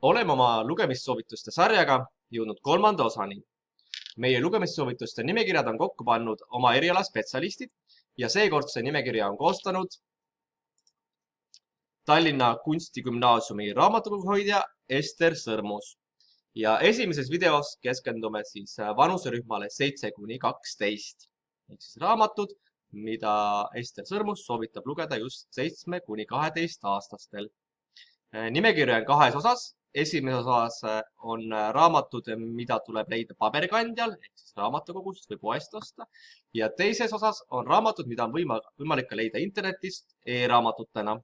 Oleme oma lugemissoovituste sarjaga jõudnud 3. osani. Meie lugemissoovituste nimekirjad on kokku pannud oma eriala spetsialistid ja seekordse nimekirja on koostanud Tallinna Kunstigümnaasiumi raamatukoguhoidja Ester Sõrmus. Ja esimeses videos keskendume siis vanuserühmale 7–12 ehk siis raamatud, mida Ester Sõrmus soovitab lugeda just 7–12 aastastel. Nimekirja on 2 osas. Esimeses osas on raamatud, mida tuleb leida paberkandjal ehk siis raamatukogust või poest osta. Ja teises osas on raamatud, mida on võimalik ka leida internetist e-raamatutena.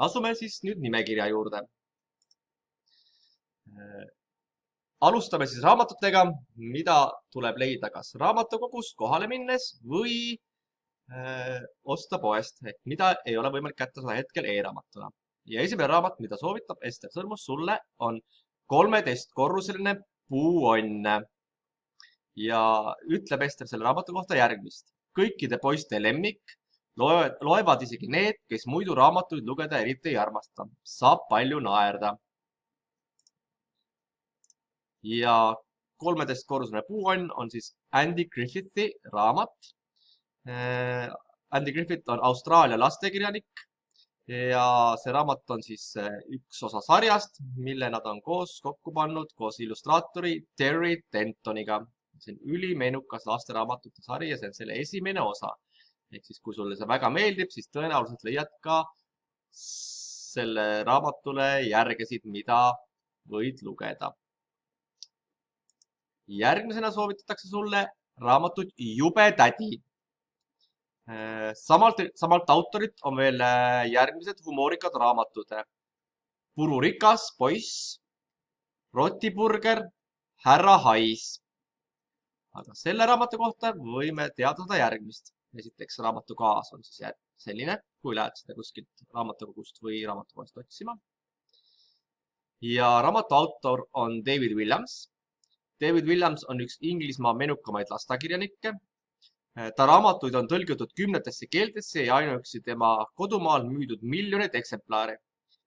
Asume siis nüüd nimekirja juurde. Alustame siis raamatutega, mida tuleb leida kas raamatukogust kohale minnes või osta poest, ehk mida ei ole võimalik kätte saada hetkel e-raamatuna. Ja esimene raamat, mida soovitab Ester Sõrmus sulle, on 13-korruseline puuonn. Ja ütleb Ester selle raamatu kohta järgmist. Kõikide poiste lemmik, loevad isegi need, kes muidu raamatuid lugeda eriti ei armasta. Saab palju naerda. Ja 13-korruseline puuonn on siis Andy Griffith'i raamat. Andy Griffith on Austraalia lastekirjanik. Ja see raamat on siis üks osa sarjast, mille nad on kokku pannud koos illustraatori Terry Dentoniga. See on ülimeenukas lasteraamatute sari ja see on selle esimene osa. Ehk siis, kui sulle see väga meeldib, siis tõenäoliselt leiad ka selle raamatule järgesid, mida võid lugeda. Järgmisena soovitatakse sulle raamatut Jube tädi. Samalt autorit on veel järgmised humoorikad raamatud. Pururikas poiss, Rotiburger, Härra Hais. Aga selle raamatu kohta võime teada järgmist. Esiteks raamatu kaas on siis selline, kui lähed seda kuskilt raamatukogust või raamatukohast otsima. Ja raamatu autor on David Williams. David Williams on üks Inglismaa menukamaid lastakirjanikke. Ta raamatuid on tõlgitud 10 keeltesse ja ainuüksi tema kodumaal müüdud miljoneid eksemplare.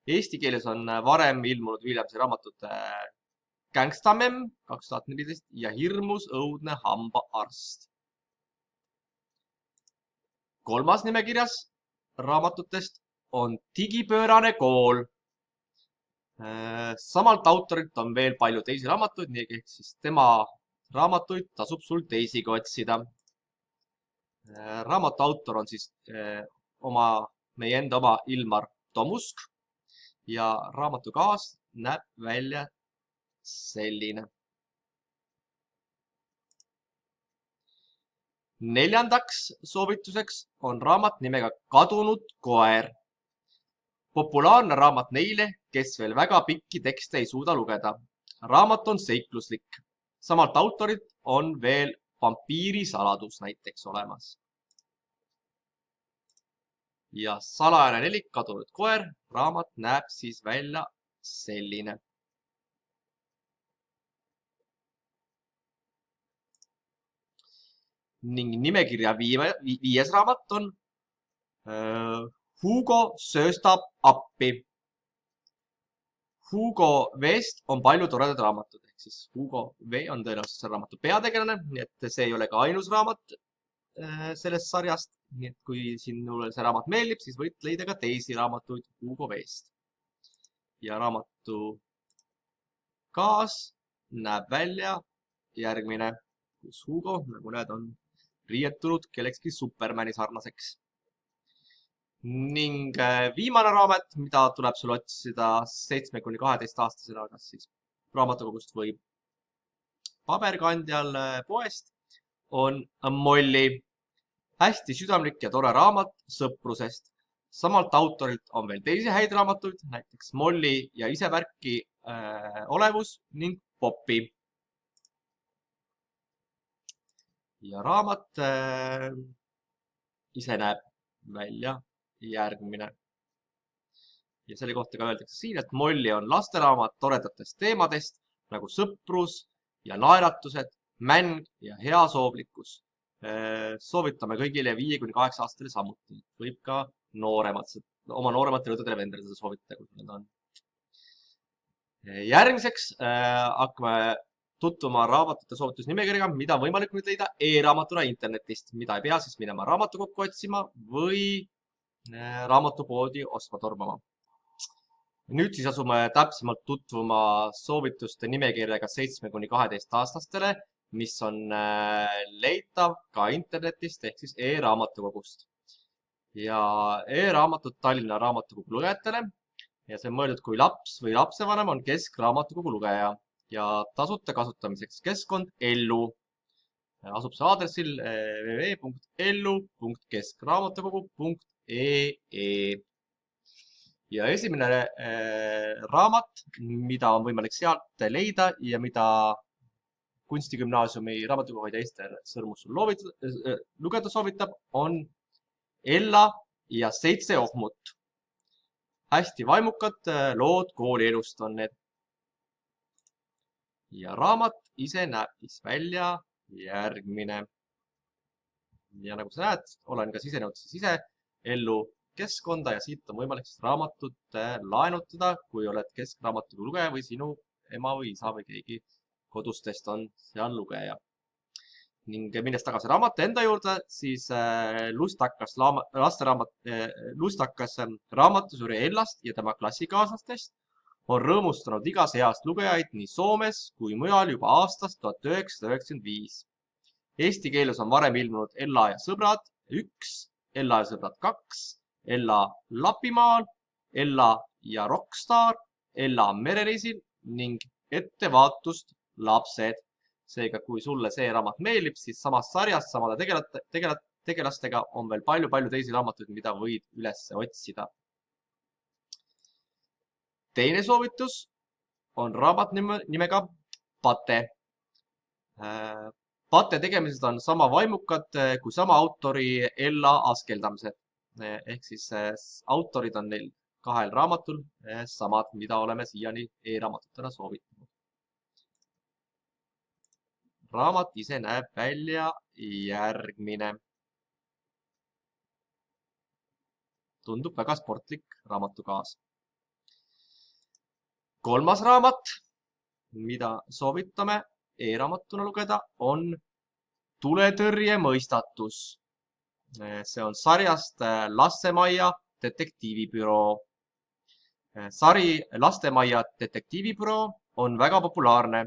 Eesti keeles on varem ilmunud Williamsi raamatud Gangstamemm 2014 ja Hirmus õudne hambaarst. 3. nimekirjas raamatutest on Digipöörane kool. Samalt autorilt on veel palju teisi raamatuid, nii ehk siis tema raamatuid tasub sul teisigi otsida. Raamatu autor on siis meie enda oma Ilmar Tomusk ja raamatu kaas näeb välja selline. 4. soovituseks on raamat nimega Kadunud koer. Populaarne raamat neile, kes veel väga pikki tekste ei suuda lugeda. Raamat on seikluslik. Samalt autorit on veel Vampiiri saladus näiteks olemas. Ja salajane nelik Kadunud koer raamat näeb siis välja selline. Ning nimekirja 5. raamat on Hugo sööstab appi. Hugo Veest on palju toredad raamatud, ehk siis Hugo V on tõenäoliselt selle raamatu peategelane, nii et see ei ole ka ainus raamat sellest sarjast. Nii et kui sinule see raamat meeldib, siis võid leida ka teisi raamatuid Hugo Veest. Ja raamatu kaas näeb välja järgmine, kus Hugo, nagu näed, on riietunud kellekski Supermani sarnaseks. Ning viimane raamat, mida tuleb sul otsida 7–12 aastasena, kas siis raamatukogust või paberkandjal poest, on Molli. Hästi südamlik ja tore raamat sõprusest. Samalt autorilt on veel teisi häid raamatuid, näiteks Molli ja Isevärki olevus ning Popi. Ja raamat ise näeb välja järgmine. Ja selle kohta ka öeldakse siin, et Molli on lasteraamat toredatest teemadest nagu sõprus ja naeratused, mäng ja heasoovlikkus. Soovitame kõigile 5–8 aastasele samuti. Võib ka oma noorematele õdedele vendadele soovitada, kui need on. Järgmiseks hakkame tutvuma raamatute soovitusnimekirjaga, mida on võimalik nüüd leida e-raamatuna internetist, mida ei pea siis minema raamatukokku otsima või raamatupoodi ostma tormama. Nüüd siis asume täpsemalt tutvuma soovituste nimekirjaga 7–12-aastastele, mis on leitav ka internetist ehk siis e-raamatukogust. Ja e-raamatud Tallinna raamatukogu lugejatele ja see on mõeldud, kui laps või lapsevanem on keskraamatukogu lugeja ja tasuta kasutamiseks keskkond Ellu. Asub see aadressil www.ellu.keskraamatukogu.ee. Ja esimene raamat, mida on võimalik sealt leida ja mida Kunstigümnaasiumi raamatukoguhoidja Ester Sõrmus lugeda soovitab, on Ella ja 7 ohmut. Hästi vaimukad lood koolielust on need. Ja raamat ise näeb siis välja järgmine. Ja nagu sa näed, olen ka sisenenud siis ise Ellu keskkonda ja siit on võimalik siis raamatut laenutada, kui oled keskraamatukogu lugeja või sinu ema või isa või keegi kodustest on seal lugeja. Ning minnes tagasi raamatu enda juurde, siis lustakas raamatusuri Ellast ja tema klassikaaslastest on rõõmustanud igas east lugejaid nii Soomes kui mujal juba aastast 1995. Eesti keeles on varem ilmunud Ella ja sõbrad 1, Ella ja sõbrad 2, Ella Lapimaal, Ella ja Rockstar, Ella merereisil ning Ettevaatust lapsed. Seega, kui sulle see raamat meeldib, siis samast sarjast, samade tegelastega on veel palju teisi raamatuid, mida võid üles otsida. Teine soovitus on raamat nimega Pate. Pate tegemised on sama vaimukad kui sama autori Ella askeldamised. Ehk siis autorid on neil 2 raamatul samad, mida oleme siiani e-raamatutena soovitanud. Raamat ise näeb välja järgmine. Tundub väga sportlik raamatukaas. Kolmas raamat, mida soovitame e-raamatuna lugeda, on Tuletõrje mõistatus. See on sarjast Lastemaia detektiivibüroo. Sari Lastemaia detektiivibüroo on väga populaarne.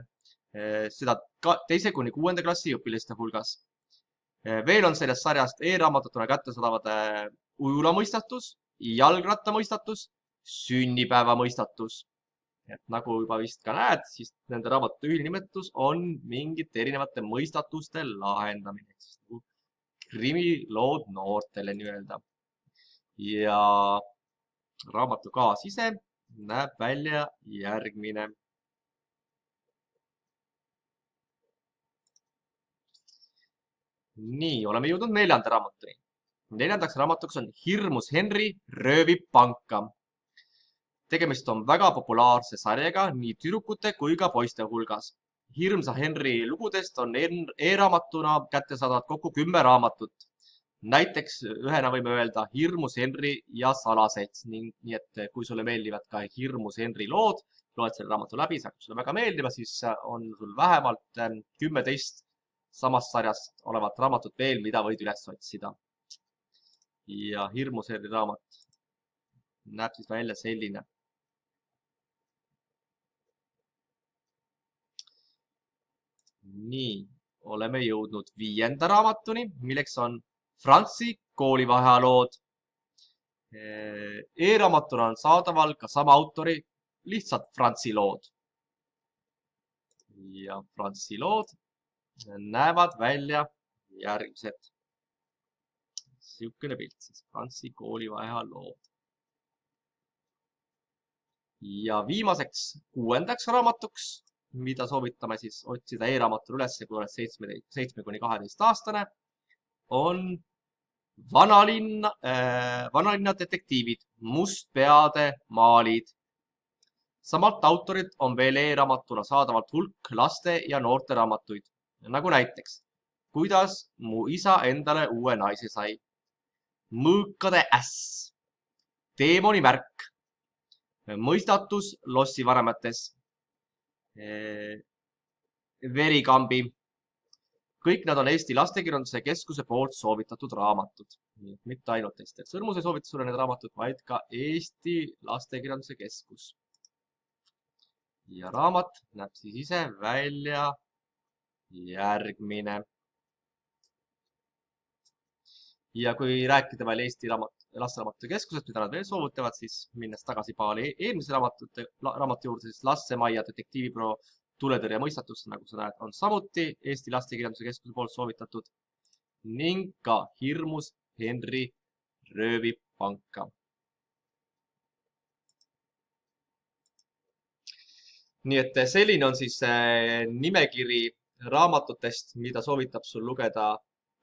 Seda 2.–6. klassi õpilaste hulgas. Veel on sellest sarjast e-raamatutuna kättesaadavad ujulamõistatus, jalgrattamõistatus, sünnipäevamõistatus. Et nagu juba vist ka näed, siis nende raamatute ühilnimetus on mingite erinevate mõistatuste lahendamine. Krimilood noortele nii-öelda. Ja raamatukaas ise näeb välja järgmine. Nii, oleme jõudnud 4. raamatuni. 4. raamatuks on Hirmus Henri röövib panka. Tegemist on väga populaarse sarjaga nii tüdrukute kui ka poiste hulgas. Hirmsa Henri lugudest on e-raamatuna kättesaadavad kokku 10 raamatut. Näiteks ühena võime öelda Hirmus Henri ja Salaselts. Nii et kui sulle meeldivad ka Hirmus Henri lood, loed selle raamatu läbi, see hakkab sulle väga meeldiva, siis on sul vähemalt 10 samast sarjast olevat raamatut veel, mida võid üles otsida. Ja Hirmus Henri raamat näeb siis välja selline. Nii, oleme jõudnud 5. raamatuni, milleks on Franzi koolivahealood. E-raamatuna on saadaval ka sama autori lihtsalt Franzi lood. Ja Franzi lood näevad välja järgmised. Siukene pilt siis Franzi koolivahealood. Ja viimaseks 6. raamatuks, mida soovitame siis otsida e-raamatul üles, kui oled 7–12-aastane, on Vanalinna detektiivid, Mustpeade maalid. Samalt autorid on veel e-raamatuna saadavalt hulk laste ja noorte raamatuid. Nagu näiteks, kuidas mu isa endale uue naise sai. Mõõkade äss. Teemoni märk. Mõistatus lossivaremetes. Verikambi. Kõik nad on Eesti Lastekirjanduse Keskuse poolt soovitatud raamatud. Mitte ainult Ester Sõrmuse soovitusele need raamatud, vaid ka Eesti Lastekirjanduse Keskus. Ja raamat näeb siis ise välja järgmine. Ja kui rääkida veel Eesti Lasteraamatute Keskusest, mida nad veel soovutavad, siis minnes tagasi Paali eelmise raamatu juurde, siis Lassemaia detektiivibüroo Tuletõrje mõistatus, nagu sa näed, on samuti Eesti Lastekirjanduse Keskuse poolt soovitatud ning ka Hirmus Henri röövib panka. Nii et selline on siis nimekiri raamatutest, mida soovitab sul lugeda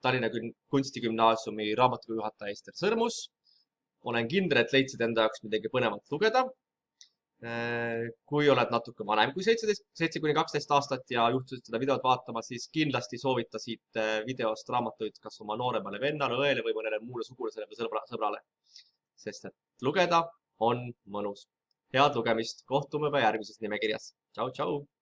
Tallinna Kunstigümnaasiumi raamatukogujuhataja Ester Sõrmus. Olen kindel, et leidsid enda jaoks midagi põnevat lugeda. Kui oled natuke vanem kui 7–12 aastat ja juhtusid seda videot vaatama, siis kindlasti soovita siit videost raamatuid kas oma nooremale vennale, õele või mõnele muule sugulasele või sõbrale. Sest et lugeda on mõnus. Head lugemist. Kohtume juba järgmises nimekirjas. Tšau, tšau!